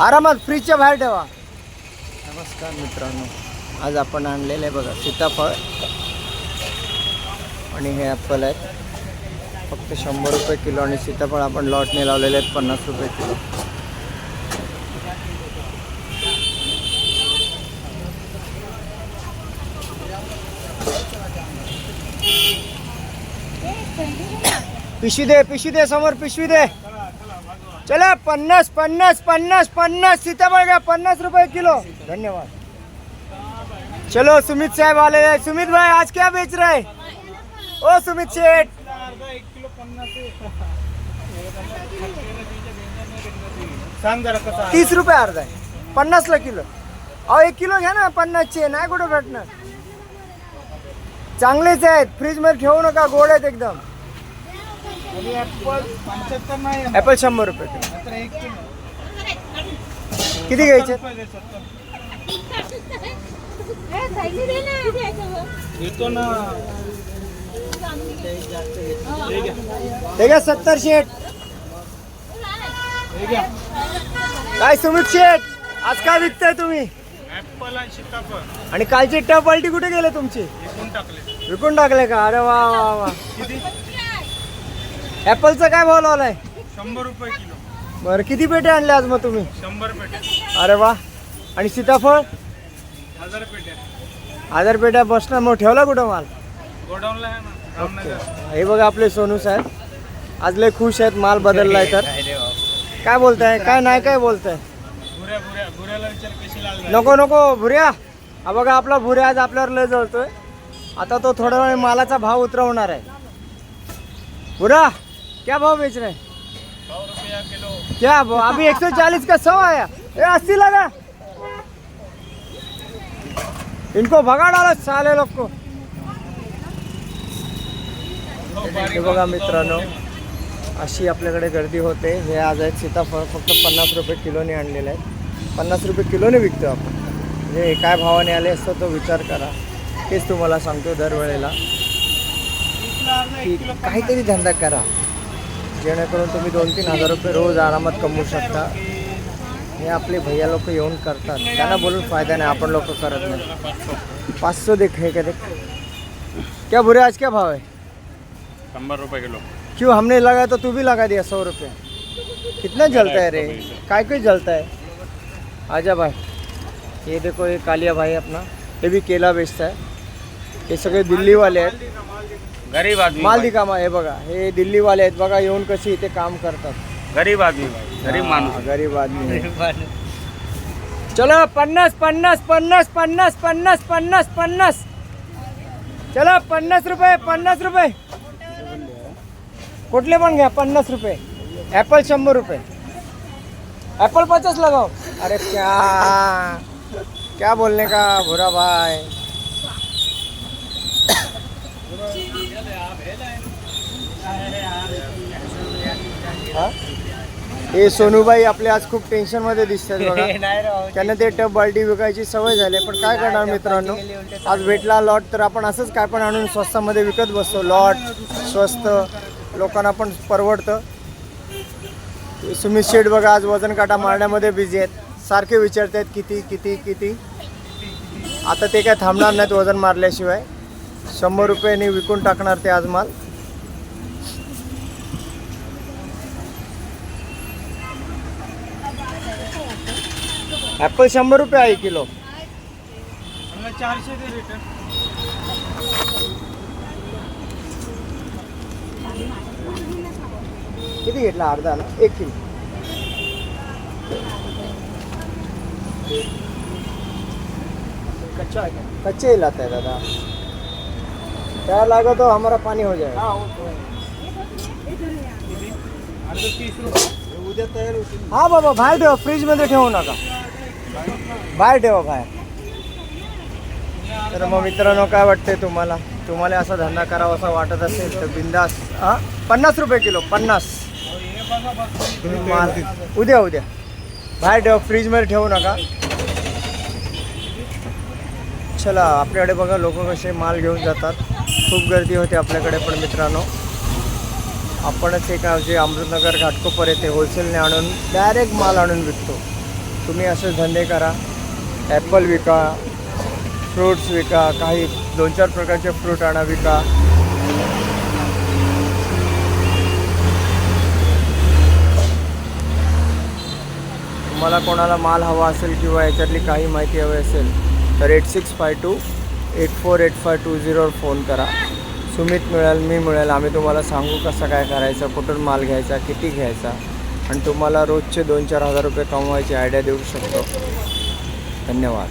आरामात फ्रीजच्या बाहेर ठेवा. नमस्कार मित्रांनो, आज आपण आणलेले बघा सीताफळ आणि हे ॲपल आहेत. फक्त 100 रुपये किलो आणि सीताफळ आपण लॉटने लावलेले आहेत 50 रुपये किलो. पिशवी दे समोर पिशवी दे. चला 50 50 50 50 सीताफळ घ्या 50 रुपये किलो. धन्यवाद. चलो सुमित साहब आले हैं. सुमित भाई आज क्या बेच रहे हैं? ओ सुमित शेठ 30 रुपये अर्धा आहे. 50 ला किलो. अहो 1 किलो घ्या ना. 50 चे नाही कुठं भेटणार. चांगलेच आहेत, फ्रीज मध्ये ठेवू नका, गोड आहेत एकदम. ॲपल 100 रुपये किलो. किती घ्यायचे? हे घ्या 70 शेठ. काय सुमित शेठ आज काय विकताय तुम्ही? आणि कालची टप बाल्टी कुठे गेले तुमची? विकून टाकले का? अरे वा वा वा. ॲपलचा काय भाव लावलाय? 100 रुपये किलो. बरं किती पेटे आणले आज मग तुम्ही? 100 पेट्या. अरे वा. आणि सीताफळ? 1000 पेट्या. 1000 पेट्या बसणार. मग ठेवला कुठं माल? गोडाऊनला आहे ना रामनगर. हे बघा आपले सोनू साहेब आज लय खुश आहेत, माल बदललाय तर. काय बोलताय? काय नाही काय बोलताय? भुऱ्याला विचार कशी लागली. नको नको भुऱ्या. हा बघा आपला भुऱ्या आज आपल्यावर लय जळतोय. आता तो थोड्या वेळ मालाचा भाव उतरवणार आहे. भुरा क्या भाव बेच रहे? 100 रुपया किलो. क्या भाव? अभी 140 का 100 आया. 80 लगा. इनको भगा डालो साले लोग को. हे बघा मित्रांनो, अशी आपल्याकडे गर्दी होते. हे आज आहेत सीताफळ, फक्त 50 रुपये किलोने आणलेले आहेत. 50 रुपये किलोने विकतो आपण. म्हणजे काय भावाने आले असतो तो विचार करा. तेच तुम्हाला सांगतो दरवेळेला की काहीतरी धंदा करा, जेणेकरून तुम्ही 2-3 हजार रुपये रोज आरामात कमवू शकता. हे आपले भैया लोक येऊन करतात, त्यांना बोलून फायदा नाही, आपण लोक करत नाही. 500 देख है क्या? देख क्या बुरे आज क्या भाव है? 100 रुपये किलो. क्यों हमने लगा तो तू भी लगा दिया 100 रुपये. कितना जलता है रे? काय कोई जलता है. आजा भाई. ये देखो ये कालिया भाई अपना, ये भी केला बेचता है. हे सगळे दिल्लीवाले आहेत. गरीब आदमी. माल दिखा. हे बघा हे दिल्लीवाले आहेत बघा, येऊन कशी इथे काम करतात. गरीब आदमी. गरीब माणूस. गरीब आदमी. चलो 50 50 50 50 50 50 50. चलो 50 रुपये 50 रुपये. कुठले पण घ्या 50 रुपये. ॲपल 100 रुपये. ॲपल 50 लगाओ. अरे क्या बोलने का बुरा भाई. हे सोनूबाई आपले आज खूप टेन्शन मध्ये दिसतात बघा. त्यांना ते टप बाल्टी विकायची सवय झाली, पण काय करणार मित्रांनो, आज भेटला लॉट तर आपण असंच काय पण आणून स्वस्तामध्ये विकत बसतो. लॉट स्वस्त, लोकांना पण परवडतं. सुमित शेठ बघा आज वजन काटा मारण्यामध्ये बिझी आहेत. सारखे विचारत आहेत किती किती किती. आता ते काय थांबणार नाहीत वजन मारल्याशिवाय. 100 रुपयांनी विकून टाकणार ते आज माल. ॲपल 100 रुपये आहे किलो. 400 दे रिटर्न. किती घेतला? अर्धा ना 1 किलो. कच्चा है क्या? कच्चे ही लाता है दादा. क्या लगा तो हमारा पानी हो जाएगा. उद्या तयार होतील. हा बाबा बाहेर ठेवा, फ्रीज मध्ये ठेवू नका, बाहेर ठेवा बाहेर. तर मग मित्रांनो काय वाटतंय तुम्हाला? तुम्हाला असा धंदा करावा असा वाटत असेल तर बिंदास. 50 रुपये किलो 50. तुम्ही माल उद्या बाहेर ठेवा, फ्रीज मध्ये ठेवू नका. चला आपल्याकडे बघा लोक कसे माल घेऊन जातात. खूप गर्दी होते आपल्याकडे पण मित्रांनो. आपणच एक जे अमृतनगर घाटकोपर येथे होलसेलने आणून डायरेक्ट माल आणून विकतो. तुम्ही असे धंदे करा. ॲपल विका, फ्रूट्स विका, काही 2-4 प्रकारचे फ्रूट आणा विका. तुम्हाला कोणाला माल हवा असेल किंवा याच्यातली काही माहिती हवी असेल तर 8652848520वर फोन करा. सुमित मिळेल, मी मिळेल, आम्ही तुम्हाला सांगू कसं काय करायचं, कुठून माल घ्यायचा, किती घ्यायचा आणि तुम्हाला रोजचे 2-4 हजार रुपये कमवायची आयडिया देऊ शकतो. धन्यवाद.